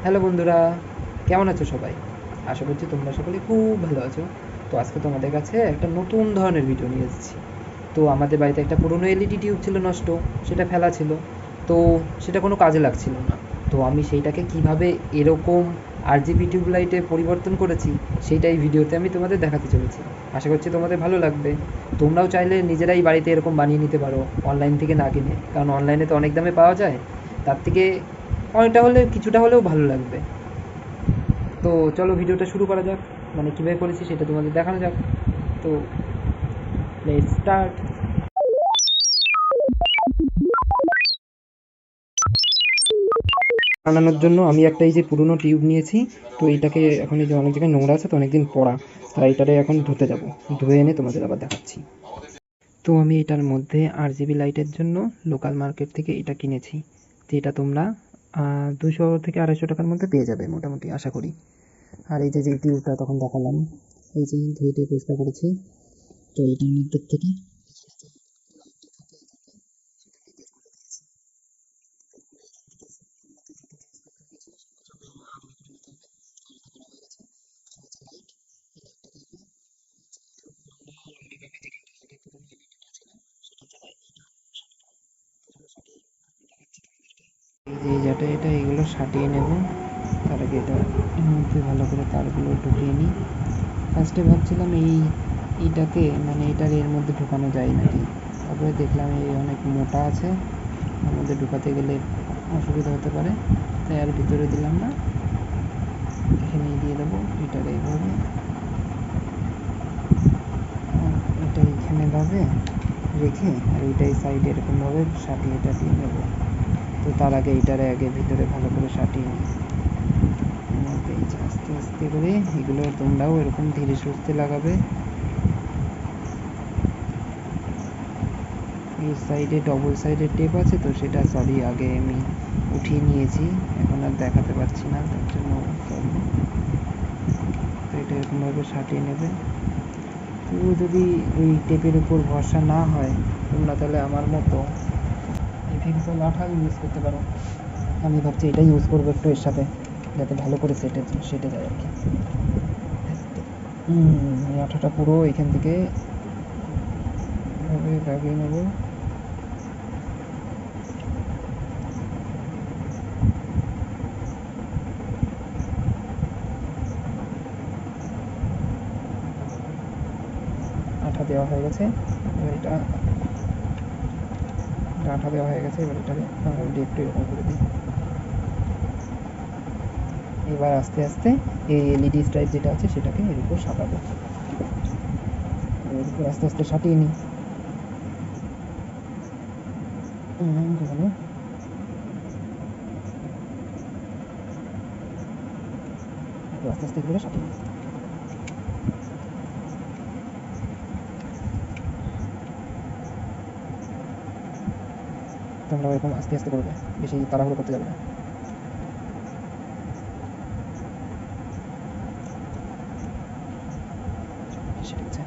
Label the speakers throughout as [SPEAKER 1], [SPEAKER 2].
[SPEAKER 1] Hello বন্ধুরা, কেমন আছো সবাই? আশা করছি তোমরা সকলে খুব ভালো আছো। তো আজকে তোমাদের কাছে একটা নতুন ধরনের ভিডিও নিয়ে এসেছি। তো আমাদের বাড়িতে একটা পুরনো এলইডি টিউব ছিল নষ্ট, সেটা ফেলা ছিল। তো সেটা কোনো কাজে লাগছিল না। তো আমি সেইটাকে কিভাবে এরকম আরজিবি টিউব লাইটে পরিবর্তন করেছি, সেইটাই ভিডিওতে আমি তোমাদের দেখাতে চলেছি। আশা করছি তোমাদের ভালো লাগবে। তোমরাও চাইলে নিজেরাই বাড়িতে এরকম বানিয়ে নিতে পারো, অনলাইন থেকে না কিনে, কারণ অনলাইনে তো অনেক দামে পাওয়া যায়। তার থেকে অনেকটা হলে কিছুটা হলেও ভালো লাগবে। তো চলো ভিডিওটা শুরু করা যাক, মানে কীভাবে করেছি সেটা তোমাদের দেখানো যাক। তো লেটস স্টার্ট। বানানোর জন্য আমি একটা এই যে পুরনো টিউব নিয়েছি। তো এইটাকে এখন এই যে অনেক জায়গায় নোংরা আছে, তো অনেকদিন পড়া, তাই এটারে এখন ধুতে যাব। ধুয়ে এনে তোমাদের আবার দেখাচ্ছি। তো আমি এটার মধ্যে আরজিবি লাইটের জন্য লোকাল মার্কেট থেকে এটা কিনেছি, যেটা তোমরা 200 থেকে 250 টাকার মধ্যে পেয়ে যাবে মোটামুটি, আশা করি। আর এই যে যে টিউবটা তখন দেখালাম, এই যে ধুয়ে টুয়ে পরিষ্কার করেছি। তো এটার মধ্যে থেকে এই যে এটা এগুলো সাটিয়ে নেব। তার আগে এটা এর মধ্যে ভালো করে তারগুলো ঢুকিয়ে নিই। ফার্স্টে ভাবছিলাম এইটাকে মানে এটার এর মধ্যে ঢুকানো যায় নাকি, তারপরে দেখলাম এই অনেক মোটা আছে, এর মধ্যে ঢুকাতে গেলে অসুবিধা হতে পারে, তাই আর ভিতরে দিলাম না। এখানেই দিয়ে দেবো এটার এইভাবে, এটা এইখানে ভাবে রেখে, আর এইটাই সাইডে এরকমভাবে সাটিয়ে টাটিয়ে নেবো। তো তার আগে এটারে আগে ভিতরে ভালো করে সাটিয়ে নিই। আস্তে আস্তে করে এগুলো তোমরাও এরকম ধীরে সুস্থে লাগাবে। এই সাইডে ডবল সাইডের টেপ আছে, তো সেটা সরি আগে আমি উঠিয়ে নিয়েছি, এখন আর দেখাতে পারছি না, তার জন্য সরি। তো এটা এরকমভাবে সাটিয়ে নেবে। তো যদি ওই টেপের উপর ভরসা না হয়, তোমরা তাহলে আমার মতো এই ফেভিকল আঠা ইউজ করতে পারো। আমি ভাবছি এটাই ইউজ করবো একটু এর সাথে, যাতে ভালো করে সেটে যায় আর কি। এই আঠাটা পুরো এখান থেকে এভাবে লাগিয়ে নেবো। আঠা দেওয়া হয়ে গেছে, এবার এটা আঠা দেওয়া হয়ে গেছে, এবার এটাকে একটু এরকম করে দিই। এবার আস্তে আস্তে এই এলইডি স্ট্রাইপ যেটা আছে সেটাকে এর উপর সাজাবো। এর উপর আস্তে আস্তে সাটিয়ে নিই। যেখানে আস্তে আস্তে করে সাটিয়ে নিই। তোমরা এরকম আস্তে আস্তে করবে, বেশি তাড়াহুড়ো করতে যাবে না। সেটা হচ্ছে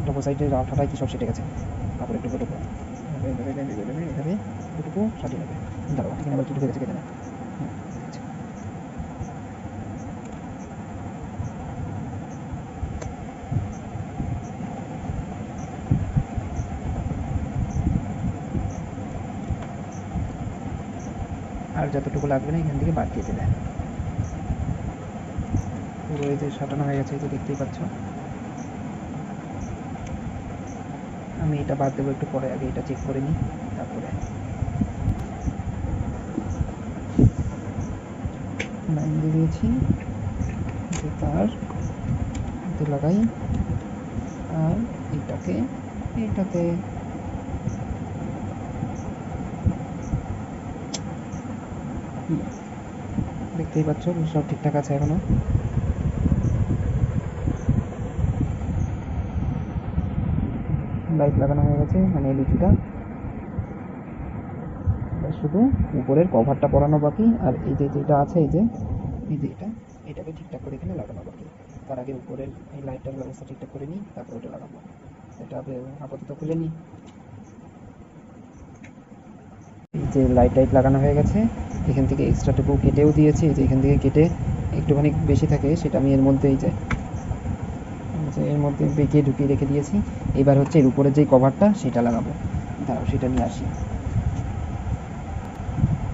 [SPEAKER 1] ডবল সাইডের আঠাটাই কি সব সেটে গেছে, তারপরে একটু এটুকু এভাবে এটুকু সাজিয়ে নেবে। দাঁড়াও, এখানে আবার কি ঢুকে গেছে কে জানে। আর যতটুকু লাগবে না এখান থেকে বাদ দিয়ে দেবে। পুরো এই যে সাজানো হয়ে গেছে, এই যে দেখতেই পাচ্ছ। আমি এটা বাদ দেবো একটু পরে, আগে এটা চেক করে নিই, তারপরে লাইন দিয়ে দিয়েছি। তার হাতে লাগাই, আর এটাকে এটাতে দেখতেই পাচ্ছ সব ঠিকঠাক আছে এখনো। লাইট লাগানো হয়ে গেছে, মানে এলইডিটা শুধু উপরের কভারটা পরানো বাকি। আর এই যে যেটা আছে এই যে এটাকে ঠিকঠাক করে এখানে লাগানো বাকি। তার আগে উপরের এই লাইটটার ব্যবস্থা ঠিকঠাক করে নিই, তারপর ওটা লাগাবো। এটা আপাতত খুলে নিই। যে লাইট লাগানো হয়ে গেছে। এখান থেকে এক্সট্রাটুকু কেটেও দিয়েছি, যে এখান থেকে কেটে একটুখানি বেশি থাকে সেটা আমি এর মধ্যেই এর মধ্যে বেঁকিয়ে ঢুকিয়ে রেখে দিয়েছি। এবার হচ্ছে এর উপরে যেই কভারটা সেটা লাগাবো। দাঁড়াও সেটা নিয়ে আসি।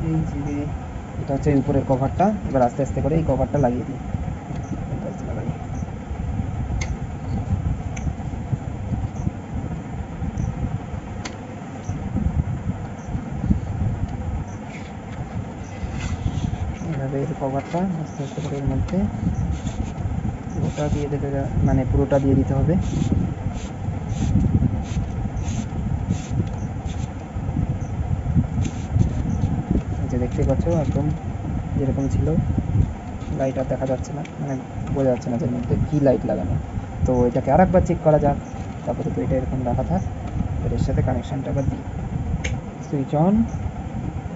[SPEAKER 1] এই যে এটা হচ্ছে এর উপরের কভারটা। এবার আস্তে আস্তে করে এই কভারটা লাগিয়ে দিই। এভাবে এর কভারটা আস্তে আস্তে করে এর মধ্যে পুরোটা দিয়ে দিতে, মানে পুরোটা দিয়ে দিতে হবে। যে দেখতে পাচ্ছ একদম যেরকম ছিল, লাইট আর দেখা যাচ্ছে না, মানে বোঝা যাচ্ছে না যে এর মধ্যে কী লাইট লাগানো। তো এটাকে আর একবার চেক করা যাক। তারপরে তো এটা এরকম রাখা থাক। এবার এর সাথে কানেকশানটা আবার দিই। সুইচ অন,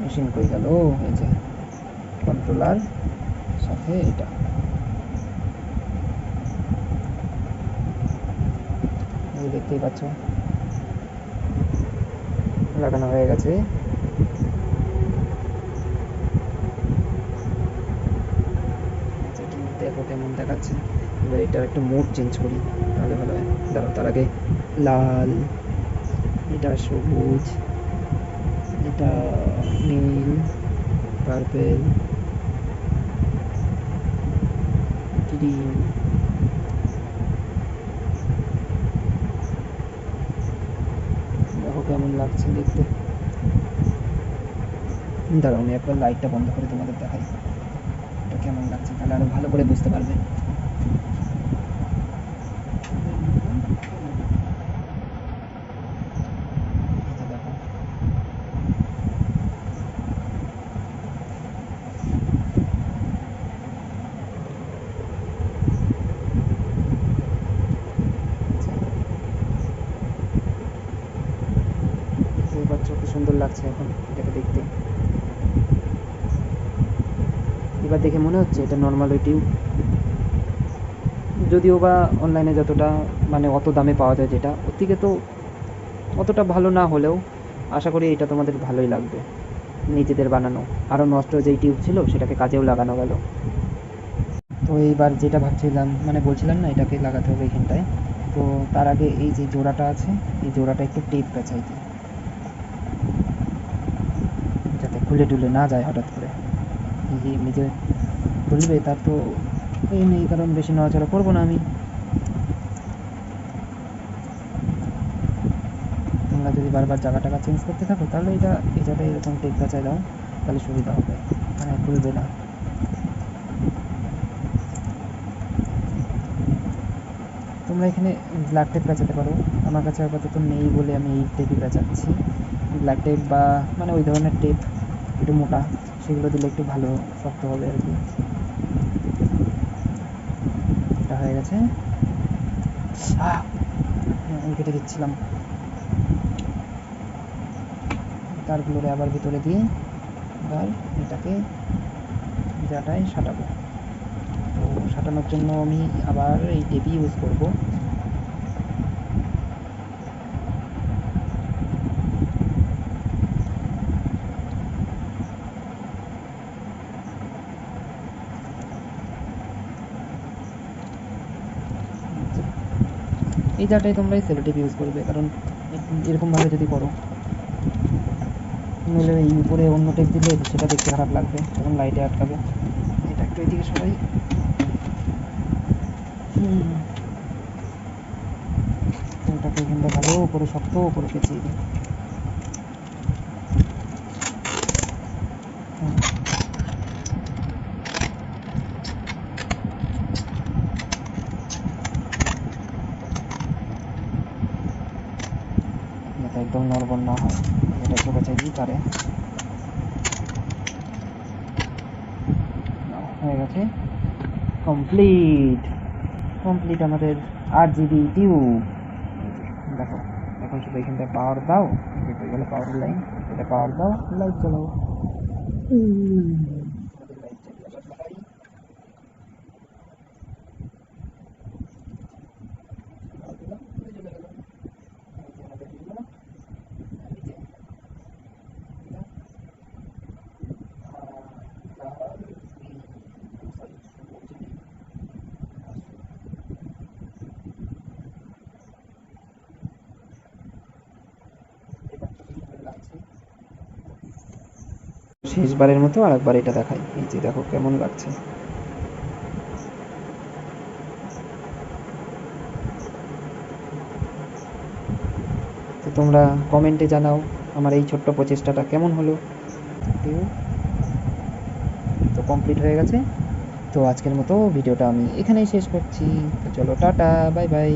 [SPEAKER 1] মেশিন কই গেল, এই যে কন্ট্রোলার সাথে এটা। দেখতেই পাচ্ছ লাগানো হয়ে গেছে। দেখো কেমন দেখাচ্ছে। এবার এটার একটা মোড চেঞ্জ করি, তাহলে ভালো হয়। দাঁড়াও, তার আগে লাল, এটা সবুজ, এটা নীল, পার্পেল, গ্রিন, দেখো কেমন লাগছে দেখতে। দাঁড়াও আমি একবার লাইটটা বন্ধ করে তোমাদের দেখাই এটা কেমন লাগছে, তাহলে আরো ভালো করে বুঝতে পারবে। কি সুন্দর লাগছে এখন এটাকে দেখতে। এবার দেখে মনে হচ্ছে এটা নর্মাল ওই টিউব, যদিও বা অনলাইনে যতটা মানে অত দামে পাওয়া যায়, যেটা ওর থেকে তো অতটা ভালো না হলেও আশা করি এটা তোমাদের ভালোই লাগবে। নিজেদের বানানো আরও নষ্ট যেই টিউব ছিল সেটাকে কাজেও লাগানো গেল। তো এইবার যেটা ভাবছিলাম, মানে বলছিলাম না এটাকে লাগাতে হবে এখানটায়। তো তার আগে এই যে জোড়াটা আছে, এই জোড়াটা একটু টেপ পেঁচাই দিই, যাতে খুলে টুলে না যায় হঠাৎ করে। নিজে খুলবে তার তো এই নেই, কারণ বেশি নড়াচড়া করবো না আমি। তোমরা যদি বারবার জায়গা টাকা চেঞ্জ করতে থাকো তাহলে এটা এই জায়গায় এরকম টেপ পেঁচায় দাও, তাহলে সুবিধা হবে, মানে খুলবে না। তোমরা এখানে ব্ল্যাক টেপ পেঁচাতে পারো, আমার কাছে আপাতত নেই বলে আমি এই টেপই পেঁচাচ্ছি। ব্ল্যাক টেপ বা মানে ওই ধরনের টেপ একটু মোটা, সেগুলো দিলে একটু ভালো শক্ত হবে আর কি। এটা হয়ে গেছে, আমি কেটে দিচ্ছিলাম। তারগুলোরে আবার ভিতরে দিয়ে এবার এটাকে জায়গাটায় সাঁটাবো। তো সাঁটানোর জন্য আমি আবার এই টেপই ইউজ করবো। এই জায়গাটায় তোমরা এই সেলো টেপ ইউজ করবে, কারণ এরকমভাবে যদি করো নইলে এই উপরে অন্য টেপ দিলে সেটা দেখতে খারাপ লাগবে, তখন লাইটে আটকাবে। এটা একটু এদিকে সবাই ওটাকে এখানটা ভালো করে শক্ত করে পেঁচিয়ে দিই। যাতে একদম নড়বড় না হয়, এটা একটু পেঁচিয়ে দিই তারে। হয়ে গেছে, কমপ্লিট আমাদের RGB টিউব। দেখো এখন শুধু এখানটায় পাওয়ার দাও, যেটা গেলে পাওয়ার লাইন, এটা পাওয়ার দাও, লাইট জ্বালাও। শেষবারের মতো আরেকবার এটা দেখাই। এই যে দেখো কেমন লাগছে। তো তোমরা কমেন্টে জানাও আমার এই ছোট্ট প্রচেষ্টাটা কেমন হলো। তো কমপ্লিট হয়ে গেছে। তো আজকের মতো ভিডিওটা আমি এখানেই শেষ করছি। তো চলো টাটা, বাই বাই।